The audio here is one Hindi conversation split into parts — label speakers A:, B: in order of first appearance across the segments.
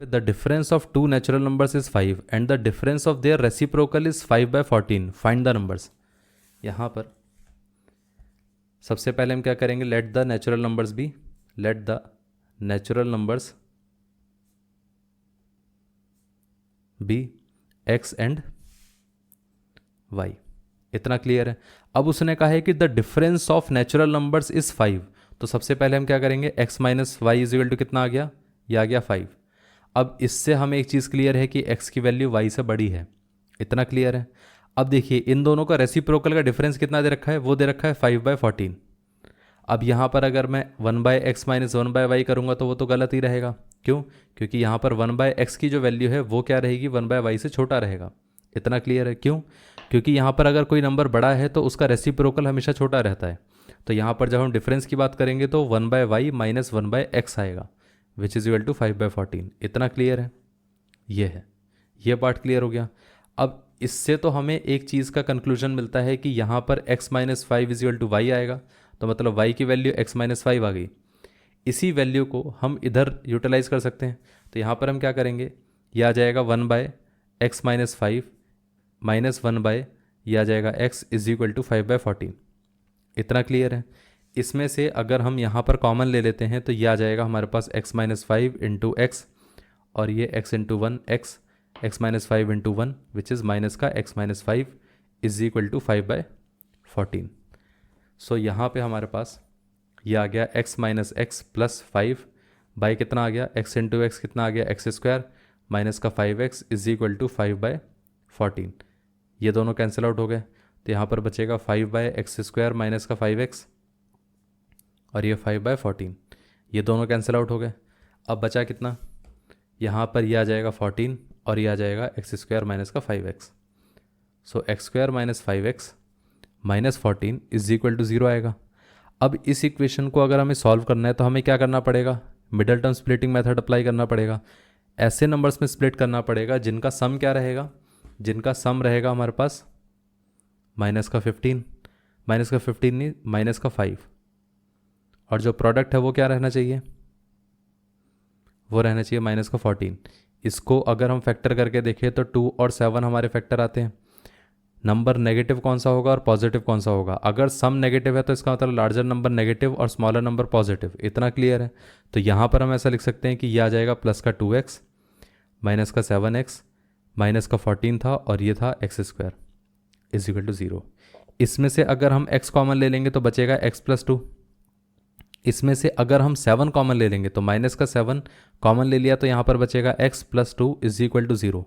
A: The difference of two natural numbers is 5 and the difference of their reciprocal is 5/14, find the numbers. यहाँ पर सबसे पहले हम क्या करेंगे, let the natural numbers be, let the natural numbers be x and y. इतना क्लियर है। अब उसने कहा है कि the difference of natural numbers is 5, तो सबसे पहले हम क्या करेंगे, x minus y is equal to कितना आ गया, ये आ गया 5। अब इससे हमें एक चीज़ क्लियर है कि x की वैल्यू y से बड़ी है। इतना क्लियर है। अब देखिए इन दोनों का रेसिप्रोकल का डिफरेंस कितना दे रखा है, वो दे रखा है 5/14। अब यहाँ पर अगर मैं 1/x माइनस 1/y करूँगा तो वो तो गलत ही रहेगा। क्यों? क्योंकि यहाँ पर 1/x की जो वैल्यू है वो क्या रहेगी, 1/y से छोटा रहेगा। इतना क्लियर है। क्यों? क्योंकि यहाँ पर अगर कोई नंबर बड़ा है तो उसका रेसिप्रोकल हमेशा छोटा रहता है। तो यहाँ पर जब हम डिफरेंस की बात करेंगे तो 1/y माइनस 1/x आएगा, विच इज़ इक्वल टू 5/14। इतना क्लियर है। ये है, ये पार्ट क्लियर हो गया। अब इससे तो हमें एक चीज़ का कंक्लूजन मिलता है कि यहाँ पर x minus 5 is equal to y आएगा, तो मतलब y की वैल्यू x माइनस 5 आ गई। इसी वैल्यू को हम इधर यूटिलाइज कर सकते हैं। तो यहाँ पर हम क्या करेंगे, यह आ जाएगा 1/x माइनस 5 माइनस 1/, यह आ जाएगा x इज इक्वल टू 5/14। इतना क्लियर है। इसमें से अगर हम यहाँ पर कॉमन ले लेते हैं तो यह आ जाएगा हमारे पास x माइनस 5 इंटू एक्स, और ये x into 1 x minus 5 into 1 which is minus का x minus 5 is equal to 5/14। So यहाँ पे हमारे पास ये आ गया x minus x plus 5 by कितना आ गया, x इंटू एक्स कितना आ गया, एक्स स्क्वायर माइनस का 5x इज इक्वल टू 5/14। ये दोनों कैंसिल आउट हो गए, तो यहाँ पर बचेगा 5/x² माइनस का 5x, और ये 5/14। ये दोनों कैंसिल आउट हो गए। अब बचा कितना, यहाँ पर ये आ जाएगा 14 और ये आ जाएगा x² माइनस का 5x। So x² minus 5x minus 14 is equal to 0 आएगा। अब इस इक्वेशन को अगर हमें सॉल्व करना है तो हमें क्या करना पड़ेगा, middle term splitting method apply करना पड़ेगा। ऐसे नंबर्स में स्प्लिट करना पड़ेगा जिनका सम क्या रहेगा, जिनका सम रहेगा हमारे पास माइनस का 15 नहीं, माइनस का 5, और जो प्रोडक्ट है वो क्या रहना चाहिए, वो रहना चाहिए माइनस का 14। इसको अगर हम फैक्टर करके देखें तो 2 और 7 हमारे फैक्टर आते हैं। नंबर नेगेटिव कौन सा होगा और पॉजिटिव कौन सा होगा, अगर सम नेगेटिव है तो इसका मतलब लार्जर नंबर नेगेटिव और स्मॉलर नंबर पॉजिटिव। इतना क्लियर है। तो यहाँ पर हम ऐसा लिख सकते हैं कि यह आ जाएगा प्लस का 2x माइनस का 7x माइनस का 14 था और ये था x² इज इक्वल टू 0। इसमें से अगर हम x कॉमन ले लेंगे तो बचेगा x प्लस 2। इसमें से अगर हम 7 कॉमन ले लेंगे तो माइनस का 7 कॉमन ले लिया तो यहाँ पर बचेगा x plus 2 is equal to 0।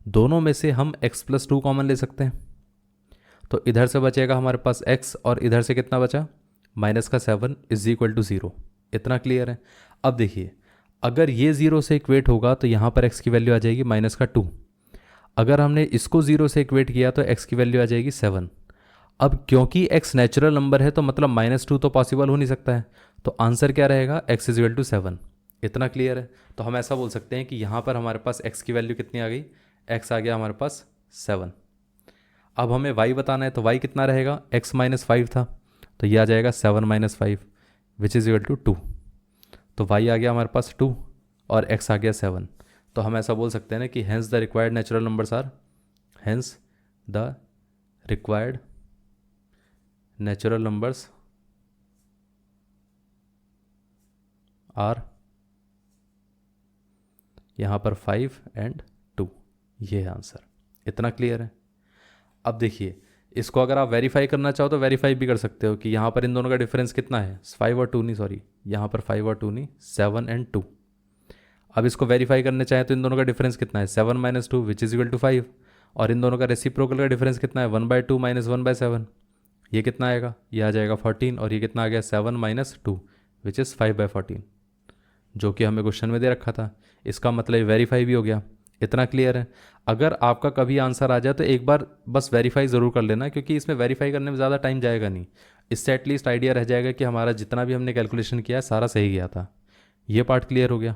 A: दोनों में से हम x प्लस 2 कॉमन ले सकते हैं, तो इधर से बचेगा हमारे पास x और इधर से कितना बचा, माइनस का 7 इज इक्वल टू 0। इतना क्लियर है। अब देखिए अगर ये 0 से इक्वेट होगा तो यहाँ पर x की वैल्यू आ जाएगी माइनस का 2। अगर हमने इसको 0 से इक्वेट किया तो x की वैल्यू आ जाएगी 7। अब क्योंकि x नेचुरल नंबर है तो मतलब -2 तो पॉसिबल हो नहीं सकता है, तो आंसर क्या रहेगा, x इज इक्वल टू 7। इतना क्लियर है। तो हम ऐसा बोल सकते हैं कि यहाँ पर हमारे पास x की वैल्यू कितनी आ गई, x आ गया हमारे पास 7। अब हमें y बताना है तो y कितना रहेगा, x माइनस 5 था तो ये आ जाएगा 7 minus 5 which is equal to 2। तो y आ गया हमारे पास 2 और x आ गया 7। तो हम ऐसा बोल सकते हैं ना कि hence the required natural numbers are, hence the required natural numbers are, यहाँ पर 5 और 2, ये है आंसर। इतना क्लियर है। अब देखिए इसको अगर आप वेरीफाई करना चाहो तो वेरीफाई भी कर सकते हो कि यहाँ पर इन दोनों का डिफरेंस कितना है, 5 और 2 नहीं, सॉरी यहाँ पर 5 और 2 नहीं, 7 और 2। अब इसको वेरीफाई करने चाहें तो इन दोनों का डिफरेंस कितना है, 7 minus 2 which is equal to 5, और इन दोनों का रेसिप्रोकल का डिफरेंस कितना है, 1/2 माइनस 1/7, ये कितना आएगा, ये आ जाएगा 14, और ये कितना आ गया 7 माइनस 2 विच इज़ 5/14, जो कि हमें क्वेश्चन में दे रखा था। इसका मतलब वेरीफाई भी हो गया। इतना क्लियर है। अगर आपका कभी आंसर आ जाए तो एक बार बस वेरीफाई ज़रूर कर लेना, क्योंकि इसमें वेरीफाई करने में ज़्यादा टाइम जाएगा नहीं। इससे एटलीस्ट आइडिया रह जाएगा कि हमारा जितना भी हमने कैलकुलेशन किया है सारा सही गया था। ये पार्ट क्लियर हो गया।